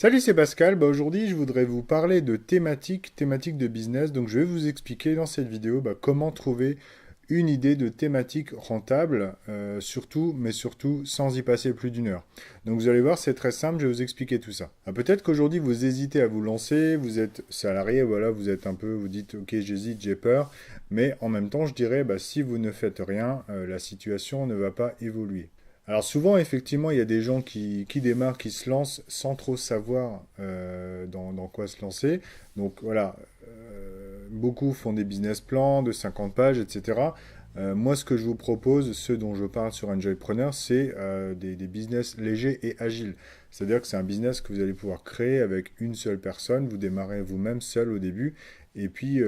Salut, c'est Pascal. Aujourd'hui, je voudrais vous parler de thématiques de business. Donc, je vais vous expliquer dans cette vidéo comment trouver une idée de thématique rentable, surtout sans y passer plus d'une heure. Donc, vous allez voir, c'est très simple, je vais vous expliquer tout ça. Ah, peut-être qu'aujourd'hui, vous hésitez à vous lancer, vous êtes salarié, voilà, vous êtes un peu, vous dites, ok, j'hésite, j'ai peur. Mais en même temps, je dirais, si vous ne faites rien, la situation ne va pas évoluer. Alors souvent, effectivement, il y a des gens qui démarrent, qui se lancent sans trop savoir dans quoi se lancer. Donc voilà, beaucoup font des business plans de 50 pages, etc. Moi, ce que je vous propose, ce dont je parle sur Enjoypreneur, c'est des business légers et agiles. C'est-à-dire que c'est un business que vous allez pouvoir créer avec une seule personne. Vous démarrez vous-même seul au début et puis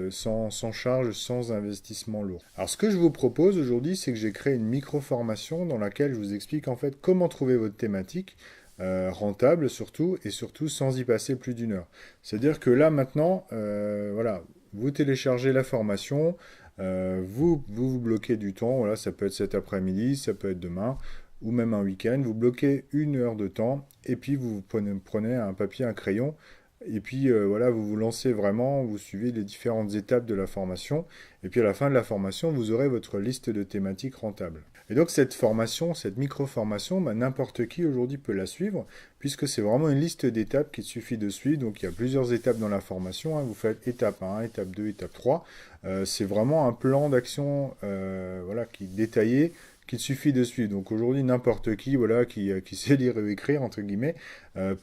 sans charge, sans investissement lourd. Alors ce que je vous propose aujourd'hui, c'est que j'ai créé une micro-formation dans laquelle je vous explique en fait comment trouver votre thématique, rentable surtout, et surtout sans y passer plus d'une heure. C'est-à-dire que là maintenant, voilà, vous téléchargez la formation, vous bloquez du temps, voilà, ça peut être cet après-midi, ça peut être demain, ou même un week-end, vous bloquez une heure de temps, et puis vous prenez un papier, un crayon, et puis voilà, vous vous lancez vraiment, vous suivez les différentes étapes de la formation, et puis à la fin de la formation, vous aurez votre liste de thématiques rentables. Et donc cette formation, cette micro-formation, n'importe qui aujourd'hui peut la suivre, puisque c'est vraiment une liste d'étapes qu'il suffit de suivre. Donc il y a plusieurs étapes dans la formation, hein. Vous faites étape 1, étape 2, étape 3. C'est vraiment un plan d'action voilà, qui est détaillé, qu'il suffit de suivre. Donc aujourd'hui, n'importe qui, voilà, qui sait lire et écrire, entre guillemets,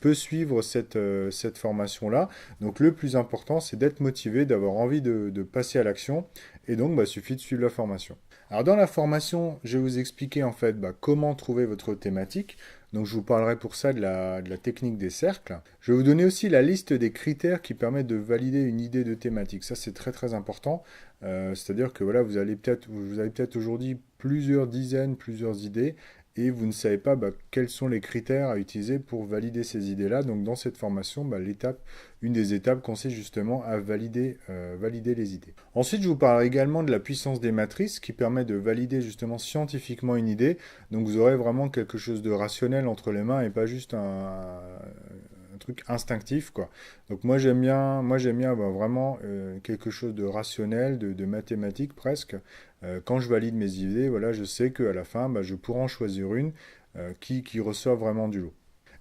peut suivre cette formation-là. Donc le plus important, c'est d'être motivé, d'avoir envie de passer à l'action. Et donc, il suffit de suivre la formation. Alors dans la formation, je vais vous expliquer en fait comment trouver votre thématique. Donc je vous parlerai pour ça de la technique des cercles. Je vais vous donner aussi la liste des critères qui permettent de valider une idée de thématique. Ça c'est très très important. C'est-à-dire que voilà, vous avez peut-être aujourd'hui plusieurs dizaines, plusieurs idées, et vous ne savez pas quels sont les critères à utiliser pour valider ces idées-là. Donc dans cette formation, une des étapes consiste justement à valider les idées. Ensuite, je vous parlerai également de la puissance des matrices qui permet de valider justement scientifiquement une idée. Donc vous aurez vraiment quelque chose de rationnel entre les mains et pas juste un truc instinctif, quoi. Donc moi j'aime bien avoir vraiment quelque chose de rationnel, de mathématique presque. Quand je valide mes idées, voilà, je sais qu'à la fin, je pourrai en choisir une qui ressort vraiment du lot.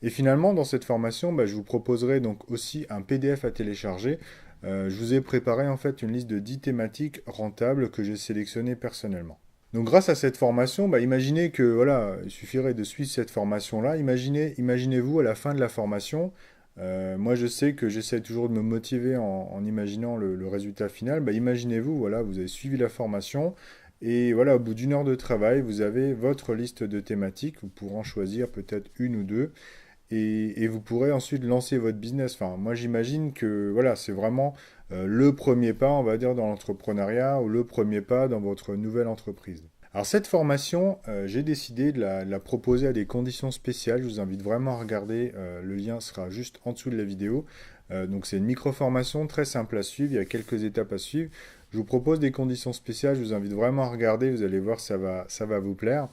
Et finalement, dans cette formation, je vous proposerai donc aussi un PDF à télécharger. Je vous ai préparé en fait une liste de 10 thématiques rentables que j'ai sélectionnées personnellement. Donc grâce à cette formation, imaginez que voilà, il suffirait de suivre cette formation-là. Imaginez-vous à la fin de la formation. Moi, je sais que j'essaie toujours de me motiver en imaginant le résultat final. Imaginez-vous, voilà, vous avez suivi la formation et voilà, au bout d'une heure de travail, vous avez votre liste de thématiques. Vous pourrez en choisir peut-être une ou deux et vous pourrez ensuite lancer votre business. Enfin, moi, j'imagine que voilà, c'est vraiment le premier pas, on va dire, dans l'entrepreneuriat ou le premier pas dans votre nouvelle entreprise. Alors cette formation, j'ai décidé de la proposer à des conditions spéciales. Je vous invite vraiment à regarder. Le lien sera juste en dessous de la vidéo. Donc c'est une micro-formation très simple à suivre. Il y a quelques étapes à suivre. Je vous propose des conditions spéciales. Je vous invite vraiment à regarder. Vous allez voir, ça va vous plaire.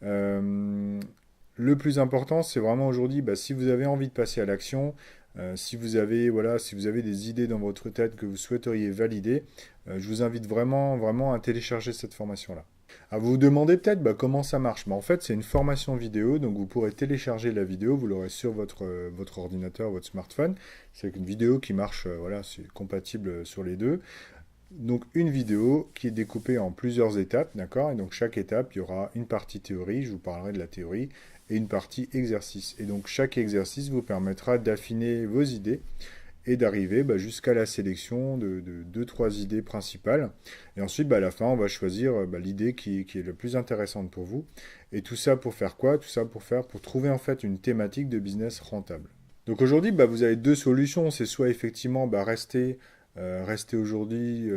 Euh, le plus important, c'est vraiment aujourd'hui, si vous avez envie de passer à l'action, si vous avez des idées dans votre tête que vous souhaiteriez valider, je vous invite vraiment, vraiment à télécharger cette formation-là. Alors vous vous demandez peut-être comment ça marche. En fait, c'est une formation vidéo, donc vous pourrez télécharger la vidéo, vous l'aurez sur votre ordinateur, votre smartphone. C'est une vidéo qui marche, voilà, c'est compatible sur les deux. Donc une vidéo qui est découpée en plusieurs étapes, d'accord? Et donc chaque étape, il y aura une partie théorie, je vous parlerai de la théorie, et une partie exercice. Et donc chaque exercice vous permettra d'affiner vos idées et d'arriver jusqu'à la sélection de 2-3 idées principales. Et ensuite, à la fin, on va choisir l'idée qui est la plus intéressante pour vous. Et tout ça pour faire quoi? Tout ça pour trouver en fait une thématique de business rentable. Donc aujourd'hui, vous avez deux solutions. C'est soit effectivement rester aujourd'hui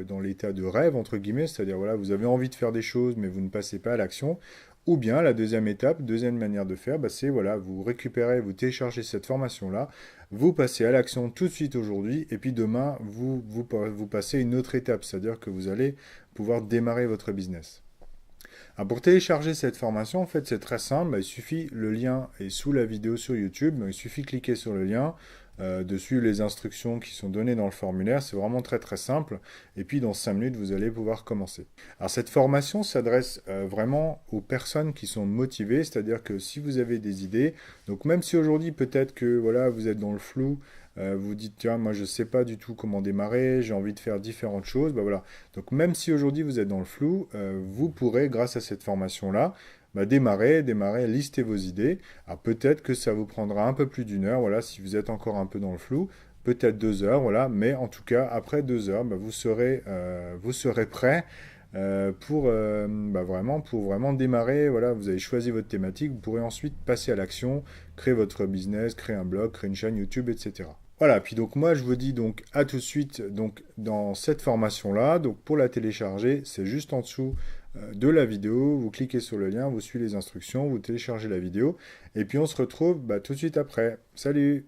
dans l'état de rêve, entre guillemets, c'est-à-dire voilà, vous avez envie de faire des choses, mais vous ne passez pas à l'action. Ou bien la deuxième étape, deuxième manière de faire, c'est voilà, vous récupérez, vous téléchargez cette formation-là, vous passez à l'action tout de suite aujourd'hui, et puis demain, vous passez une autre étape, c'est-à-dire que vous allez pouvoir démarrer votre business. Alors, pour télécharger cette formation, en fait, c'est très simple. Bah, il suffit, le lien est sous la vidéo sur YouTube. Donc, il suffit de cliquer sur le lien, de suivre les instructions qui sont données dans le formulaire. C'est vraiment très très simple. Et puis, dans 5 minutes, vous allez pouvoir commencer. Alors, cette formation s'adresse vraiment aux personnes qui sont motivées. C'est-à-dire que si vous avez des idées, donc même si aujourd'hui, peut-être que voilà, vous êtes dans le flou, vous dites, tiens, moi je ne sais pas du tout comment démarrer, j'ai envie de faire différentes choses, bah voilà. Donc même si aujourd'hui vous êtes dans le flou, vous pourrez, grâce à cette formation-là, bah, démarrer, lister vos idées. Alors peut-être que ça vous prendra un peu plus d'1 heure, voilà, si vous êtes encore un peu dans le flou, peut-être 2 heures, voilà, mais en tout cas, après 2 heures, bah, vous serez prêt pour vraiment démarrer. Voilà, vous avez choisi votre thématique, vous pourrez ensuite passer à l'action, créer votre business, créer un blog, créer une chaîne YouTube, etc. Voilà, puis donc moi je vous dis donc à tout de suite donc dans cette formation-là. Donc pour la télécharger, c'est juste en dessous de la vidéo, vous cliquez sur le lien, vous suivez les instructions, vous téléchargez la vidéo, et puis on se retrouve tout de suite après. Salut!